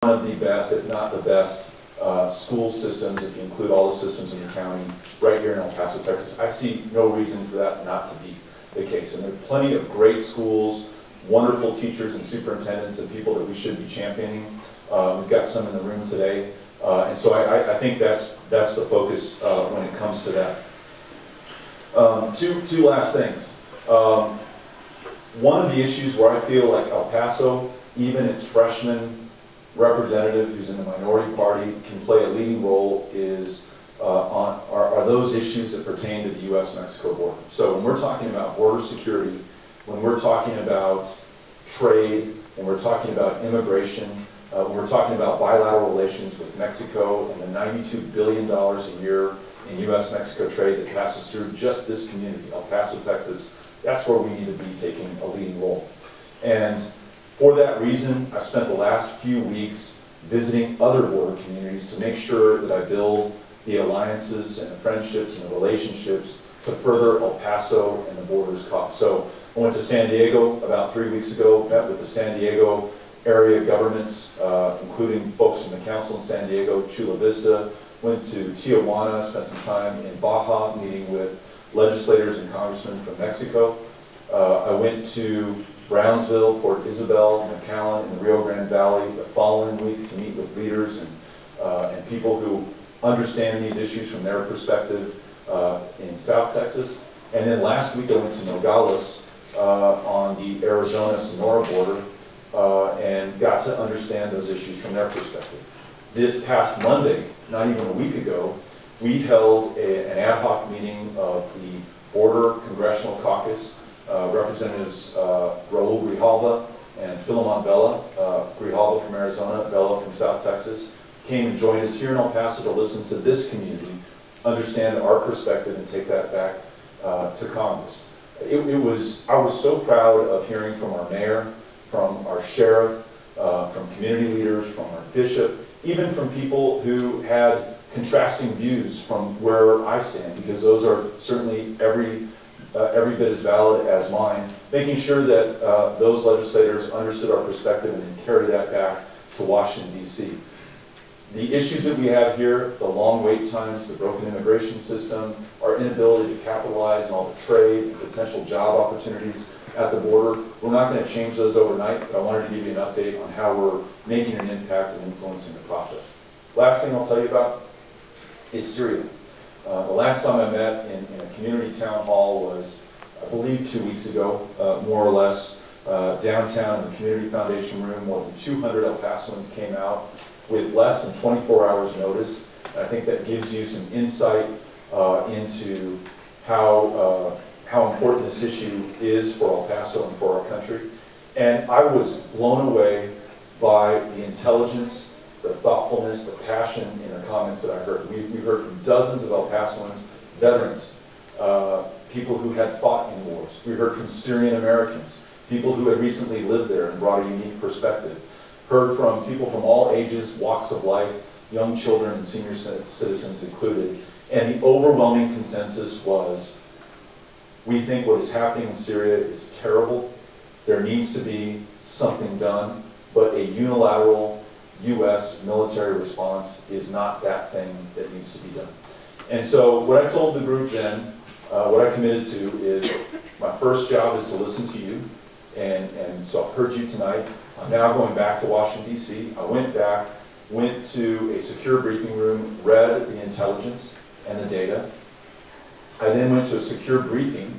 one of the best, if not the best, school systems, if you include all the systems in the county, right here in El Paso, Texas. I see no reason for that not to be the case. And there are plenty of great schools, wonderful teachers and superintendents and people that we should be championing. We've got some in the room today. And so I think that's the focus when it comes to that. Two last things. One of the issues where I feel like El Paso, even its freshman representative who's in the minority party, can play a leading role is are those issues that pertain to the U.S.-Mexico border. So when we're talking about border security, when we're talking about trade, when we're talking about immigration, when we're talking about bilateral relations with Mexico and the $92 billion a year in U.S.-Mexico trade that passes through just this community, El Paso, Texas, that's where we need to be taking a leading role. And for that reason, I spent the last few weeks visiting other border communities to make sure that I build the alliances and the friendships and the relationships to further El Paso and the border's cause. So I went to San Diego about 3 weeks ago, met with the San Diego area governments, including folks from the council in San Diego, Chula Vista, went to Tijuana, spent some time in Baja meeting with legislators and congressmen from Mexico. I went to Brownsville, Port Isabel, McAllen, in the Rio Grande Valley the following week to meet with leaders and people who understand these issues from their perspective in South Texas. And then last week I went to Nogales on the Arizona-Sonora border and got to understand those issues from their perspective. This past Monday, not even a week ago, we held an ad hoc meeting of the Border Congressional Caucus. Representatives Raul Grijalva and Philemon Vela, Grijalva from Arizona, Vela from South Texas, came and joined us here in El Paso to listen to this community, understand our perspective, and take that back to Congress. I was so proud of hearing from our mayor, from our sheriff, from community leaders, from our bishop, even from people who had contrasting views from where I stand, because those are certainly every bit as valid as mine, making sure that those legislators understood our perspective and then carry that back to Washington, D.C. The issues that we have here, the long wait times, the broken immigration system, our inability to capitalize on all the trade and potential job opportunities at the border, we're not going to change those overnight, but I wanted to give you an update on how we're making an impact and influencing the process. Last thing I'll tell you about is Syria. The last time I met in a community town hall was, I believe, 2 weeks ago, more or less, downtown in the Community Foundation room. More than 200 El Pasoans came out with less than 24 hours notice. And I think that gives you some insight into how important this issue is for El Paso and for our country. And I was blown away by the intelligence, the thoughtfulness, the passion in the comments that I heard. We heard from dozens of El Pasoans, veterans, people who had fought in wars. We heard from Syrian Americans, people who had recently lived there and brought a unique perspective. Heard from people from all ages, walks of life, young children and senior citizens included. And the overwhelming consensus was, we think what is happening in Syria is terrible. There needs to be something done, but a unilateral U.S. military response is not that thing that needs to be done. And so what I told the group then, what I committed to is my first job is to listen to you. And so I've heard you tonight. I'm now going back to Washington, D.C. I went back, went to a secure briefing room, read the intelligence and the data. I then went to a secure briefing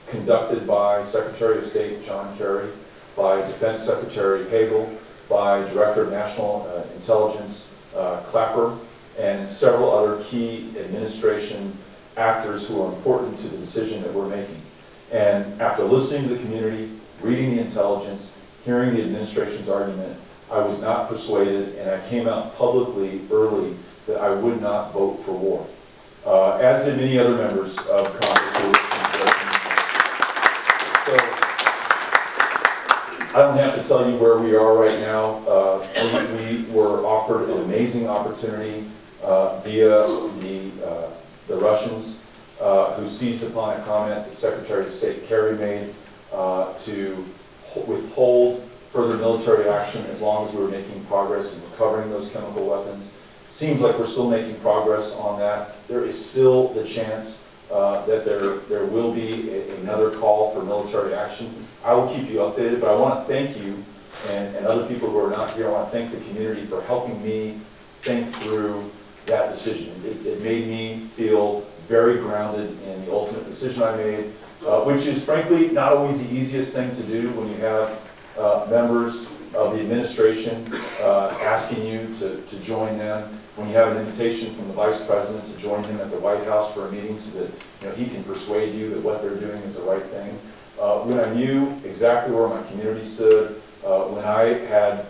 conducted by Secretary of State John Kerry, by Defense Secretary Hagel, by Director of National Intelligence Clapper, and several other key administration actors who are important to the decision that we're making. And after listening to the community, reading the intelligence, hearing the administration's argument, I was not persuaded, and I came out publicly early that I would not vote for war. As did many other members of Congress who were so I don't have to tell you where we are right now. We were offered an amazing opportunity via the Russians who seized upon a comment that Secretary of State Kerry made to withhold further military action as long as we were making progress in recovering those chemical weapons. Seems like we're still making progress on that. There is still the chance that there will be another call for military action. I will keep you updated, but I want to thank you and other people who are not here. I want to thank the community for helping me think through that decision. It made me feel very grounded in the ultimate decision I made, which is frankly not always the easiest thing to do when you have members of the administration asking you to join them, when you have an invitation from the Vice President to join him at the White House for a meeting so that he can persuade you that what they're doing is the right thing. When I knew exactly where my community stood, when I had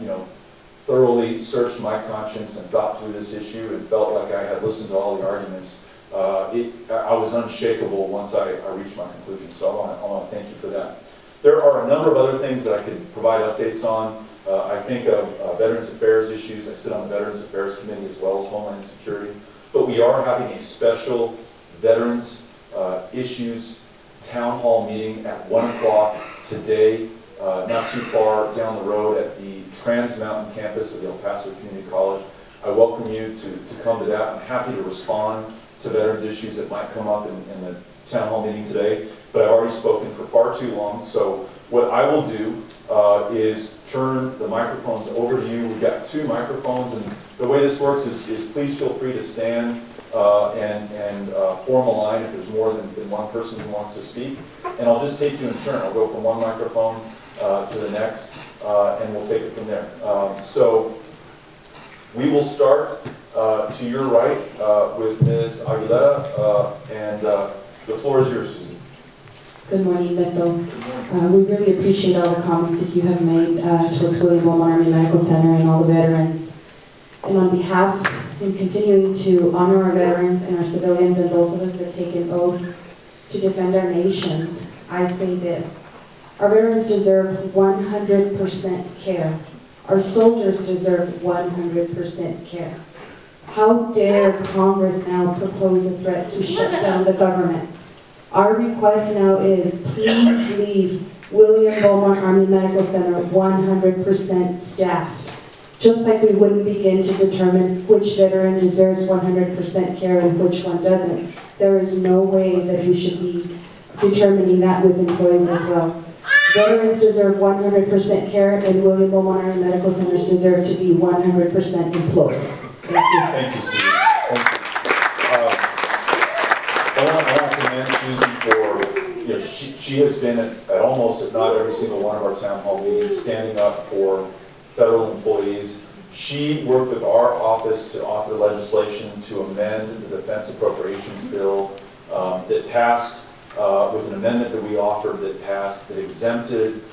thoroughly searched my conscience and thought through this issue and felt like I had listened to all the arguments, I was unshakable once I reached my conclusion. So I want to thank you for that. There are a number of other things that I could provide updates on. I think of Veterans Affairs issues. I sit on the Veterans Affairs Committee as well as Homeland Security. But we are having a special Veterans Issues Town Hall meeting at 1 o'clock today, not too far down the road at the Trans Mountain campus of the El Paso Community College. I welcome you to come to that. I'm happy to respond to veterans issues that might come up in the town hall meeting today, but I've already spoken for far too long. So what I will do is turn the microphones over to you. We've got 2 microphones, and the way this works is please feel free to stand and form a line if there's more than one person who wants to speak. And I'll just take you in turn. I'll go from one microphone to the next, and we'll take it from there. So we will start to your right with Ms. Aguilera, and the floor is yours, Susan. Good morning, Beto. We really appreciate all the comments that you have made towards William Beaumont Army Medical Center and all the veterans. And on behalf, in continuing to honor our veterans and our civilians and those of us that take an oath to defend our nation, I say this: our veterans deserve 100% care. Our soldiers deserve 100% care. How dare Congress now propose a threat to shut down the government? Our request now is please leave William Beaumont Army Medical Center 100% staffed. Just like we wouldn't begin to determine which veteran deserves 100% care and which one doesn't, there is no way that we should be determining that with employees as well. Veterans deserve 100% care, and William Beaumont Army Medical Centers deserve to be 100% employed. Thank you. Thank you, Susan. Thank you. I want to commend Susan for, she has been at almost, if not every single one of our town hall meetings, standing up for federal employees. She worked with our office to author legislation to amend the Defense Appropriations Bill that passed with an amendment that we offered that passed that exempted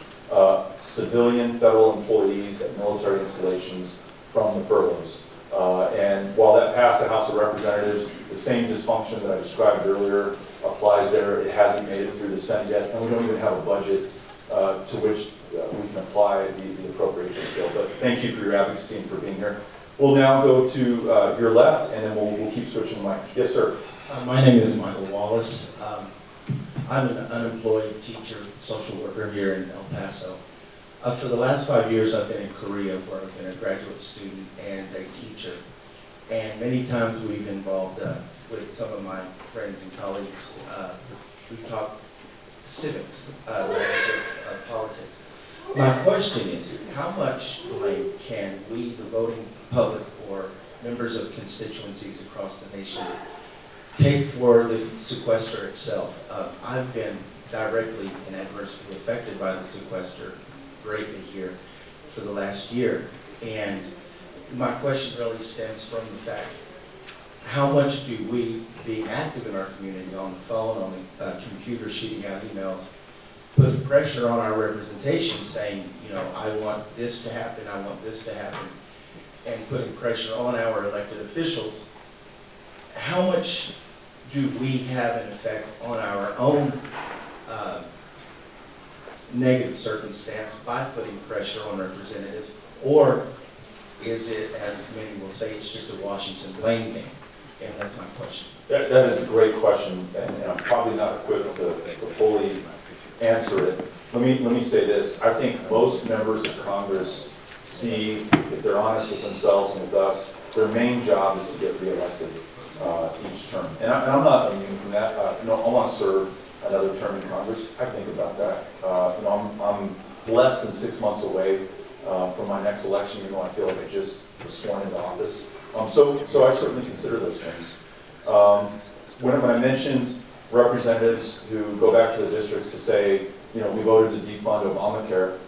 civilian federal employees at military installations from the furloughs. And while that passed the House of Representatives, the same dysfunction that I described earlier applies there. It hasn't made it through the Senate yet, and we don't even have a budget to which we can apply the appropriations bill. But thank you for your advocacy and for being here. We'll now go to your left, and then we'll keep switching mics. Yes, sir. My name is Michael Wallace. I'm an unemployed teacher, social worker here in El Paso. For the last 5 years, I've been in Korea, where I've been a graduate student and a teacher. And many times we've involved with some of my friends and colleagues, we've talked civics, matters of politics. My question is, how much blame can we, the voting public, or members of constituencies across the nation, take for the sequester itself? I've been directly and adversely affected by the sequester greatly here for the last year. And my question really stems from the fact, how much do we, being active in our community, on the phone, on the computer, shooting out emails, put pressure on our representation saying, I want this to happen, I want this to happen, and putting pressure on our elected officials? How much do we have an effect on our own negative circumstance by putting pressure on representatives? Or is it, as many will say, it's just a Washington blame game? And that's my question. That is a great question, and I'm probably not equipped to fully answer it. let me say this. I think most members of Congress see, if they're honest with themselves and with us, their main job is to get reelected each term. And I'm not immune from that. I want to serve another term in Congress. I think about that. I'm less than 6 months away from my next election, even though I feel like I just was sworn into office. So I certainly consider those things. When I mentioned representatives who go back to the districts to say, we voted to defund Obamacare,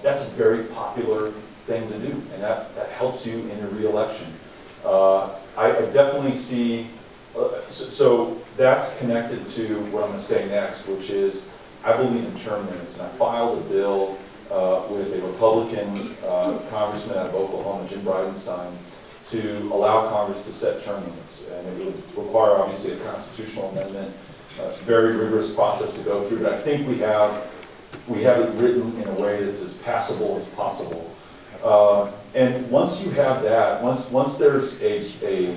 that's a very popular thing to do, and that helps you in your reelection. I definitely see, so that's connected to what I'm going to say next, which is I believe in term limits, and I filed a bill with a Republican congressman out of Oklahoma, Jim Bridenstine, to allow Congress to set term limits. And it would require, obviously, a constitutional amendment. It's a very rigorous process to go through, but I think we have it written in a way that's as passable as possible. And once you have that, once there's a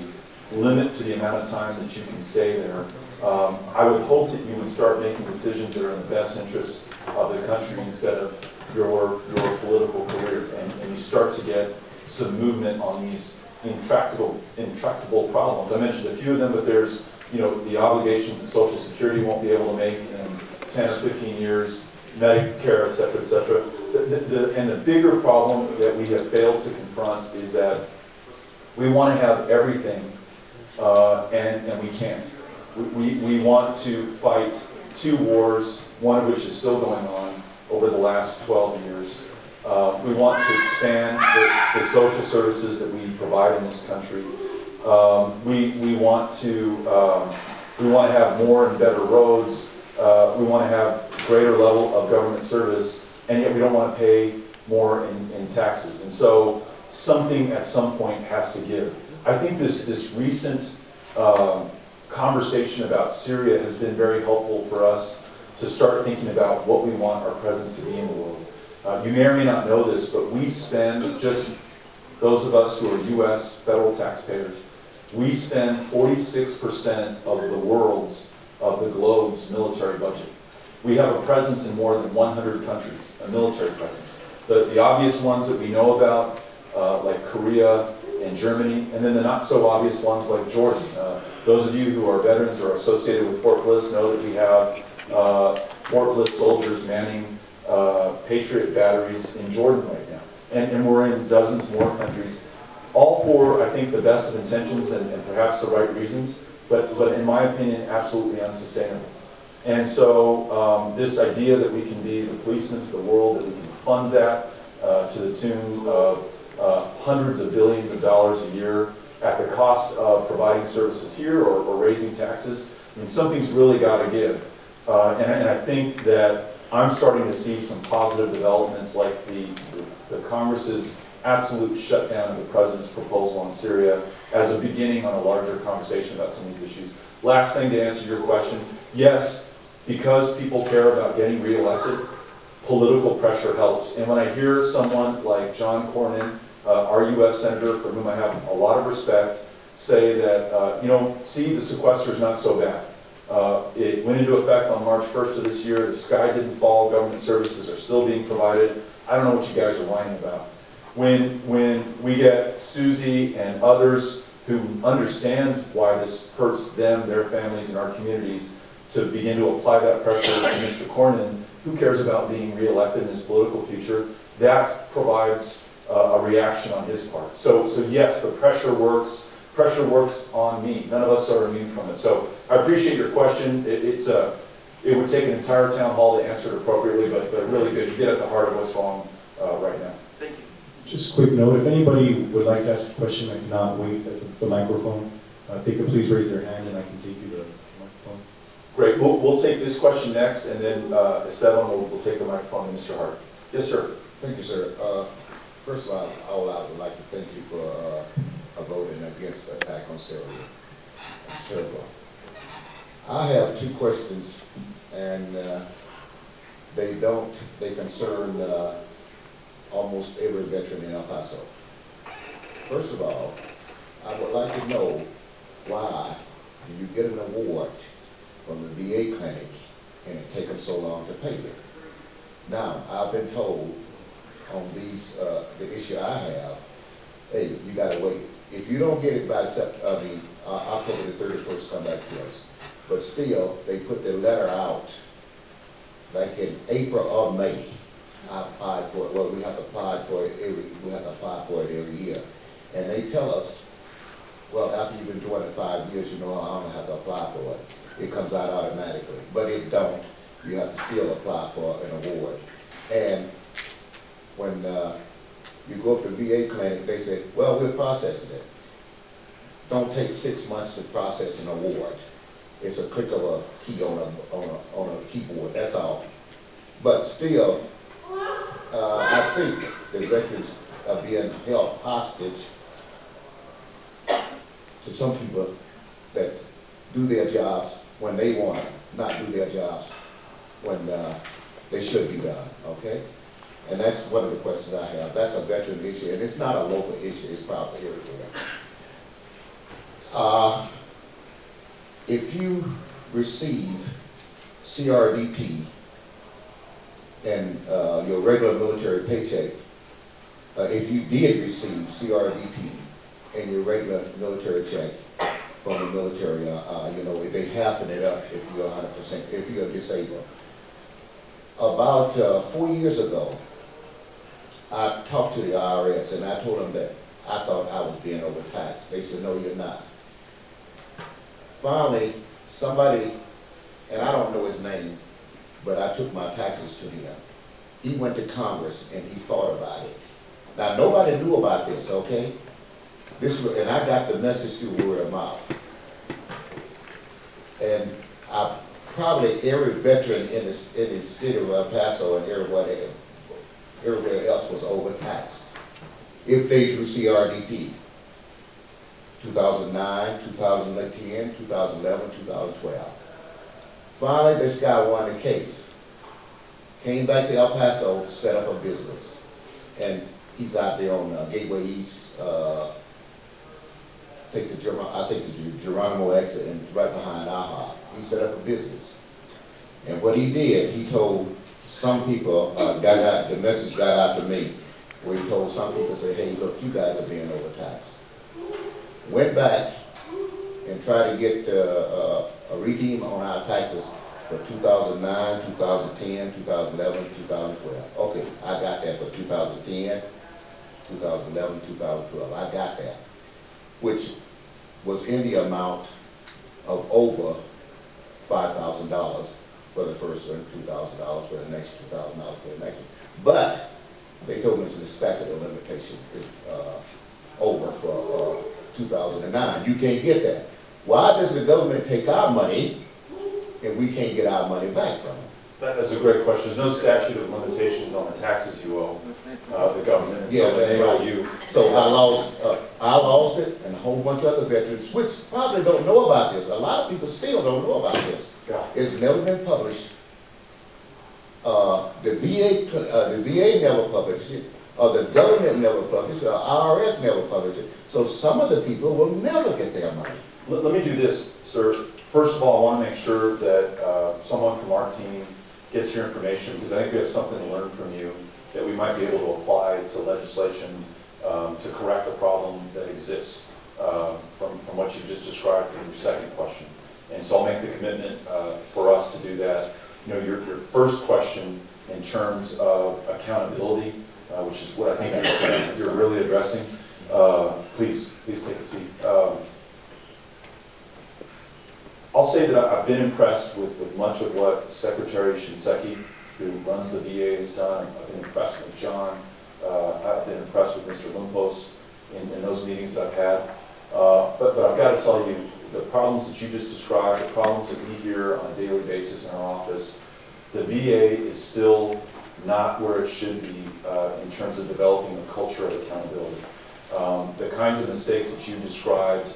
limit to the amount of time that you can stay there, I would hope that you would start making decisions that are in the best interest of the country instead of your political career, and you start to get some movement on these intractable problems. I mentioned a few of them, but there's the obligations that Social Security won't be able to make in 10 or 15 years, Medicare, et cetera, et cetera. And the bigger problem that we have failed to confront is that we want to have everything, and we can't. We want to fight 2 wars, one of which is still going on over the last 12 years. We want to expand the social services that we provide in this country. We want to have more and better roads. We want to have greater level of government service, and yet we don't want to pay more in taxes. And so something at some point has to give. I think this recent conversation about Syria has been very helpful for us to start thinking about what we want our presence to be in the world. You may or may not know this, but we spend, just those of us who are U.S. federal taxpayers, we spend 46% of the globe's military budget. We have a presence in more than 100 countries, a military presence. The obvious ones that we know about, like Korea and Germany, and then the not so obvious ones like Jordan. Those of you who are veterans or associated with Fort Bliss know that we have Fort Bliss soldiers manning Patriot batteries in Jordan right now. And we're in dozens more countries, all for, I think, the best of intentions and perhaps the right reasons, but in my opinion, absolutely unsustainable. And so this idea that we can be the policeman to the world, that we can fund that to the tune of hundreds of billions of dollars a year at the cost of providing services here or raising taxes, I mean, something's really got to give. And I think that I'm starting to see some positive developments, like the Congress's absolute shutdown of the President's proposal on Syria as a beginning on a larger conversation about some of these issues. Last thing to answer your question, yes, because people care about getting reelected, political pressure helps. And when I hear someone like John Cornyn, our U.S. Senator, for whom I have a lot of respect, say that, see, the sequester is not so bad. It went into effect on March 1st of this year. The sky didn't fall. Government services are still being provided. I don't know what you guys are whining about. When we get Susie and others who understand why this hurts them, their families, and our communities, to begin to apply that pressure to Mr. Cornyn, who cares about being reelected in his political future, that provides a reaction on his part. So yes, the pressure works. Pressure works on me. None of us are immune from it. So I appreciate your question. It would take an entire town hall to answer it appropriately, but really good. You get at the heart of what's wrong right now. Thank you. Just a quick note, if anybody would like to ask a question that cannot wait at the microphone, they could please raise their hand and I can take you the microphone. Great. We'll take this question next, and then Esteban will take the microphone to Mr. Hart. Yes, sir. Thank you, sir. First of all, I would like to thank you for voting against the attack on Syria. I have 2 questions, and they concern almost every veteran in El Paso. First of all, I would like to know why you get an award from the VA clinic and it takes them so long to pay you. Now, I've been told on these, the issue I have, hey, you gotta wait. If you don't get it by October the 31st, come back to us. But still, they put the letter out like in April or May. I applied for it. Well, we have to apply for it every year. And they tell us, well, after you've been doing it 5 years, you know I don't have to apply for it. It comes out automatically. But it don't. You have to still apply for an award. And when you go up to VA clinic, they say, well, we're processing it. Don't take 6 months to process an award. It's a click of a key on a keyboard, that's all. But still, I think the veterans are being held hostage to some people that do their jobs when they want to, not do their jobs when they should be done, okay? And that's one of the questions I have. That's a veteran issue, and it's not a local issue, it's probably everywhere. If you receive CRDP and your regular military paycheck, if you did receive CRDP and your regular military check from the military, you know, they halfen it up if you're 100%, if you're disabled. About 4 years ago, I talked to the IRS and I told them that I thought I was being overtaxed. They said, no, you're not. Finally, somebody, and I don't know his name, but I took my taxes to him. He went to Congress and he fought about it. Now, nobody knew about this, okay? And I got the message through word of mouth. And probably every veteran in the city of El Paso and everywhere else was overtaxed if they drew CRDP. 2009, 2010, 2011, 2012. Finally, this guy won the case. Came back to El Paso, set up a business. And he's out there on Gateway East, take the Geronimo exit and right behind AHA. He set up a business. And what he did, he told some people, the message got out to me, where he told some people, say, hey, look, you guys are being overtaxed. Went back and tried to get a redeem on our taxes for 2009, 2010, 2011, 2012. Okay, I got that for 2010, 2011, 2012. I got that, which was in the amount of over $5,000 for the first one, $2,000 for the next, $2,000 for the next one. But they told me the statute of limitation is over for 2009. You can't get that. Why does the government take our money and we can't get our money back from them? That's a great question. There's no statute of limitations on the taxes you owe the government. And yeah, so that's right. you. So I lost it, and a whole bunch of other veterans, which probably don't know about this. A lot of people still don't know about this. Yeah. It's never been published. The VA never published it, or the government never published it, or IRS never published it. So some of the people will never get their money. Let me do this, sir. First of all, I want to make sure that someone from our team gets your information, because I think we have something to learn from you that we might be able to apply to legislation to correct a problem that exists from what you just described in your second question. And so I'll make the commitment for us to do that. You know, your first question in terms of accountability, which is what I think you're really addressing. Please take a seat. I'll say that I've been impressed with much of what Secretary Shinseki, who runs the VA, has done. I've been impressed with John. I've been impressed with Mr. Lumpos in those meetings I've had. But I've got to tell you, the problems that you just described, the problems that we hear on a daily basis in our office, the VA is still not where it should be in terms of developing a culture of accountability. The kinds of mistakes that you described,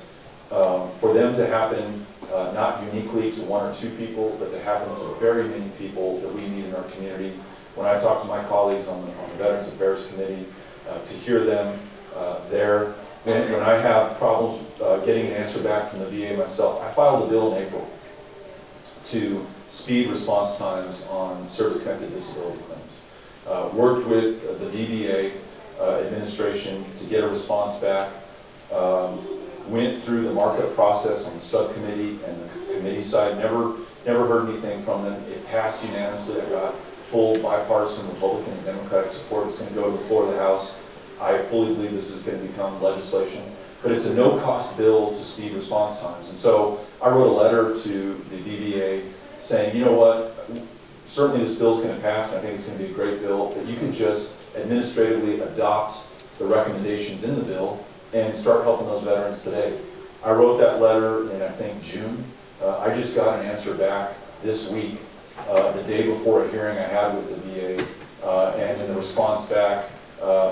for them to happen not uniquely to one or two people, but to happen to very many people that we need in our community. When I talk to my colleagues on the Veterans Affairs Committee, to hear them there. When I have problems getting an answer back from the VA myself, I filed a bill in April to speed response times on service-connected disability claims. Worked with the VBA administration to get a response back. Went through the markup process on the subcommittee and the committee side. Never heard anything from them. It passed unanimously. I got full bipartisan Republican and Democratic support. It's going to go to the floor of the House. I fully believe this is going to become legislation. But it's a no-cost bill to speed response times. And so I wrote a letter to the VBA saying, you know what, certainly this bill is going to pass, and I think it's going to be a great bill, but you can just administratively adopt the recommendations in the bill and start helping those veterans today. I wrote that letter in, I think, June. I just got an answer back this week, the day before a hearing I had with the VA, and in the response back,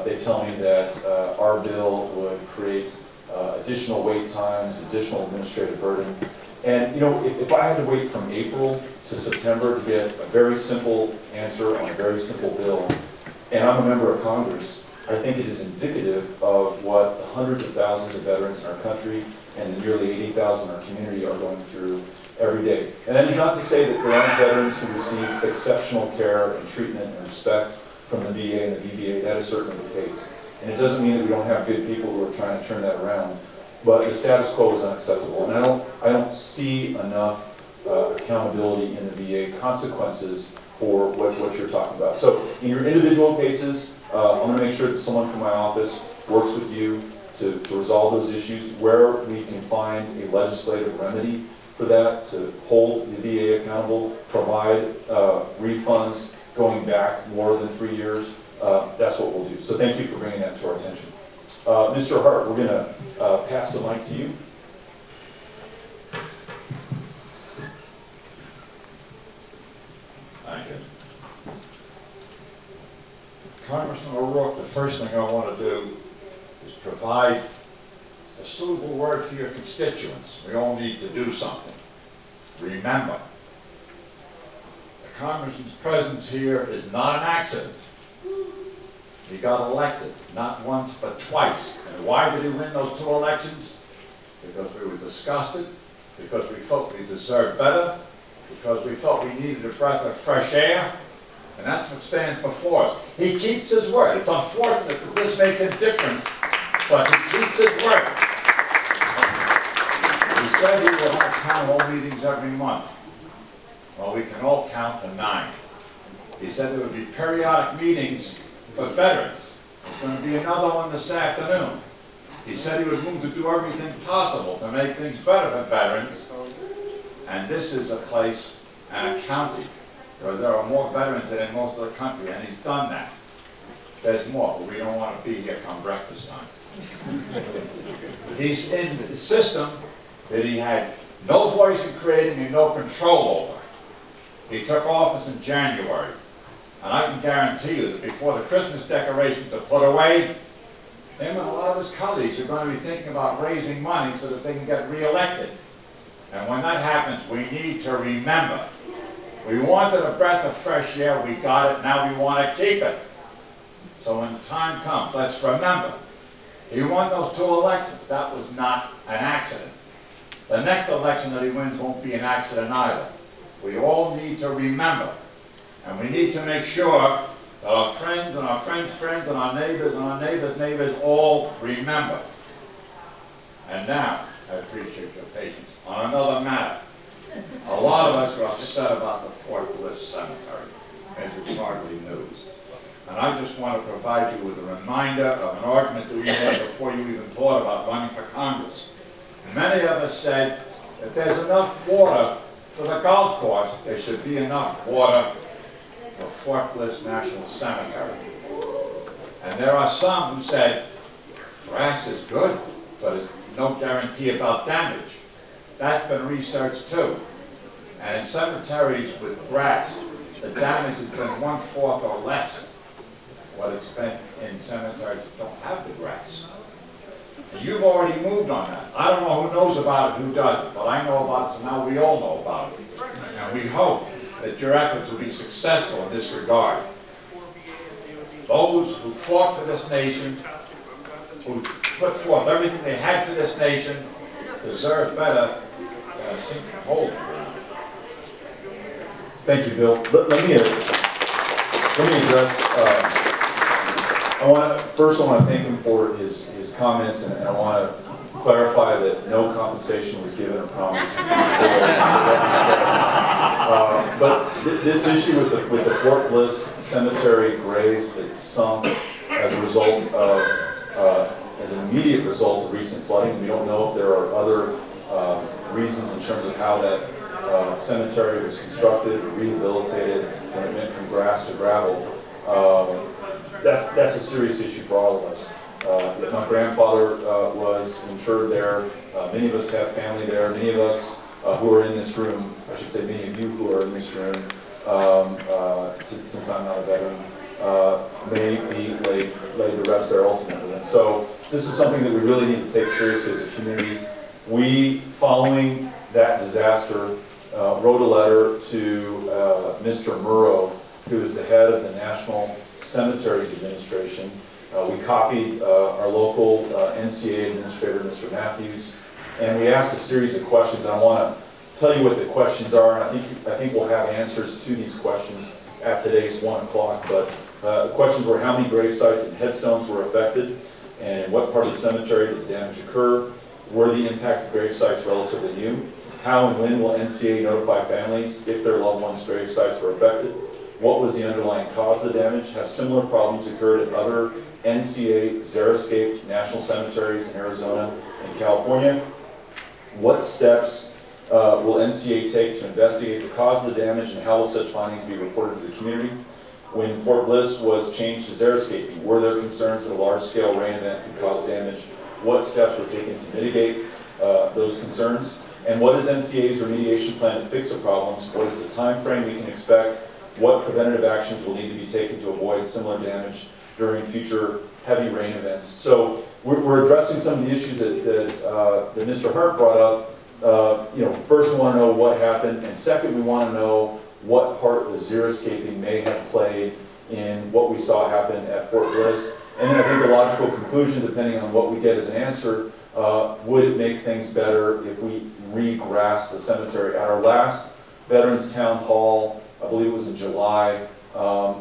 they tell me that our bill would create additional wait times, additional administrative burden. And you know, if I had to wait from April to September to get a very simple answer on a very simple bill, and I'm a member of Congress, I think it is indicative of what the hundreds of thousands of veterans in our country and the nearly 80,000 in our community are going through every day. And that is not to say that there aren't veterans who receive exceptional care and treatment and respect from the VA and the VBA. That is certainly the case. And it doesn't mean that we don't have good people who are trying to turn that around. But the status quo is unacceptable. And I don't see enough accountability in the VA consequences for what you're talking about. So in your individual cases, I'm going to make sure that someone from my office works with you to resolve those issues. Where we can find a legislative remedy for that, to hold the VA accountable, provide refunds going back more than 3 years, that's what we'll do. So thank you for bringing that to our attention. Mr. Hart, we're going to pass the mic to you. Thank you. Congressman O'Rourke, the first thing I want to do is provide a suitable word for your constituents. We all need to do something. Remember, the Congressman's presence here is not an accident. He got elected, not once but twice. And why did he win those 2 elections? Because we were disgusted, because we felt we deserved better, because we felt we needed a breath of fresh air, and that's what stands before us. He keeps his word. It's unfortunate that this makes it different, but he keeps his word. He said he will have town hall meetings every month. Well, we can all count to 9. He said there would be periodic meetings for veterans. There's going to be another one this afternoon. He said he was willing to do everything possible to make things better for veterans. And this is a place and a county where there are more veterans than in most of the country, and he's done that. There's more, but we don't want to be here come breakfast time. He's in the system that he had no voice in creating and no control over. He took office in January. And I can guarantee you that before the Christmas decorations are put away, him and a lot of his colleagues are going to be thinking about raising money so that they can get re-elected. And when that happens, we need to remember, we wanted a breath of fresh air, we got it, now we want to keep it. So when the time comes, let's remember, he won those 2 elections. That was not an accident. The next election that he wins won't be an accident either. We all need to remember. And we need to make sure that our friends and our friends' friends and our neighbors neighbors all remember. And now, I appreciate your patience. On another matter, a lot of us are upset about the Fort Bliss Cemetery, as it's hardly news. And I just want to provide you with a reminder of an argument that we had before you even thought about running for Congress. Many of us said that there's enough water for the golf course, there should be enough water for Fort Bliss National Cemetery. And there are some who said, grass is good, but there's no guarantee about damage. That's been researched too. And in cemeteries with grass, the damage has been 1/4 or less what it's been in cemeteries that don't have the grass. And you've already moved on that. I don't know who knows about it, who doesn't, but I know about it, so now we all know about it. And we hope that your efforts will be successful in this regard. Those who fought for this nation, who put forth everything they had for this nation, deserve better than a sinking hole in the ground. Thank you, Bill. Let me address, first I want to thank him for his comments, and I want to clarify that no compensation was given or promised. But this issue with the Fort Bliss Cemetery graves that sunk as a result of, as an immediate result of recent flooding, we don't know if there are other reasons in terms of how that cemetery was constructed, rehabilitated, when it went from grass to gravel. That's a serious issue for all of us. My grandfather was interred there. Many of us have family there. Many of us who are in this room, I should say many of you who are in this room, since I'm not a veteran, may be laid to rest there ultimately. And so this is something that we really need to take seriously as a community. We, following that disaster, wrote a letter to Mr. Murrow, who is the head of the National Cemeteries Administration. We copied our local NCA administrator, Mr. Matthews, and we asked a series of questions. I want to tell you what the questions are, and I think we'll have answers to these questions at today's 1 o'clock. But the questions were: how many grave sites and headstones were affected, and in what part of the cemetery did the damage occur? Were the impacted grave sites relatively new? How and when will NCA notify families if their loved ones' grave sites were affected? What was the underlying cause of the damage? Have similar problems occurred at other NCA xeriscaped national cemeteries in Arizona and California? What steps will NCA take to investigate the cause of the damage, and how will such findings be reported to the community? When Fort Bliss was changed to xeriscaping, were there concerns that a large-scale rain event could cause damage? What steps were taken to mitigate those concerns? And what is NCA's remediation plan to fix the problems? What is the time frame we can expect? What preventative actions will need to be taken to avoid similar damage during future heavy rain events? So we're addressing some of the issues that Mr. Hart brought up. First we want to know what happened, and second we want to know what part the xeriscaping may have played in what we saw happen at Fort Bliss. And then I think the logical conclusion, depending on what we get as an answer, would it make things better if we re-grassed the cemetery? At our last Veterans Town Hall, I believe it was in July,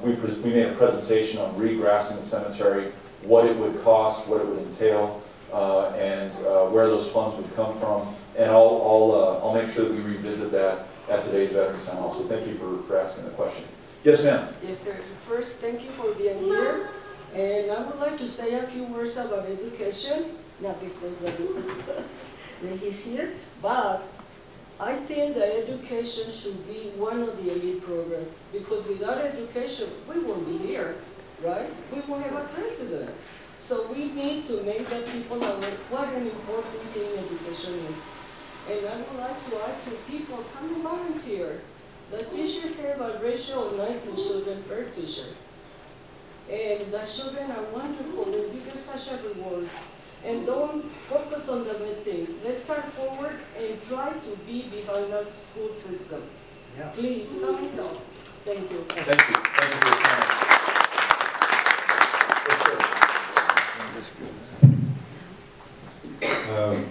we made a presentation on re-grassing the cemetery, what it would cost, what it would entail, and where those funds would come from. And I'll make sure that we revisit that at today's Veterans Town Hall. So thank you for asking the question. Yes, ma'am. Yes, sir. First, thank you for being here. And I would like to say a few words about education, not because he's here, but I think that education should be one of the elite programs, because without education, we won't be here, right? We won't have a president. So we need to make the people aware what an important thing education is. And I would like to ask you people, come and volunteer. The teachers have a ratio of 19 children per teacher. And the children are wonderful, and you get such a reward. And don't focus on the bad things. Let's start forward and try to be behind our school system. Yeah. Please, come and help. Thank you. Thank you. Thank you for your comment.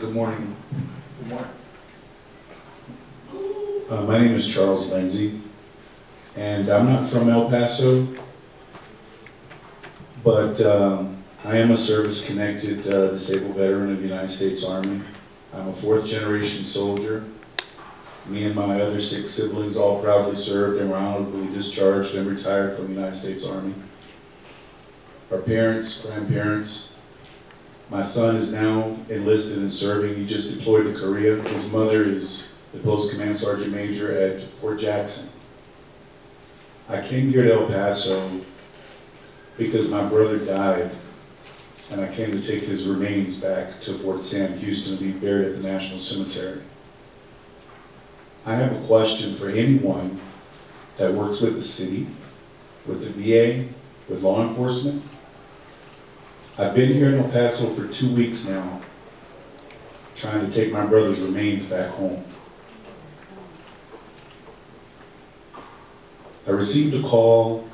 Good morning. Good morning. My name is Charles Lindsay, and I'm not from El Paso, but I am a service-connected disabled veteran of the United States Army. I'm a fourth-generation soldier. Me and my other 6 siblings all proudly served and were honorably discharged and retired from the United States Army. Our parents, grandparents, my son is now enlisted and serving. He just deployed to Korea. His mother is the Post Command Sergeant Major at Fort Jackson. I came here to El Paso because my brother died, and I came to take his remains back to Fort Sam Houston to be buried at the National Cemetery. I have a question for anyone that works with the city, with the VA, with law enforcement. I've been here in El Paso for 2 weeks now, trying to take my brother's remains back home. I received a call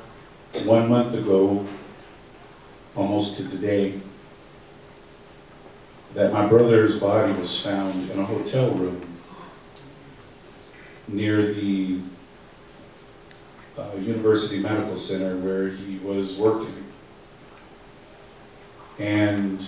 1 month ago, almost to today, that my brother's body was found in a hotel room near the University Medical Center where he was working. And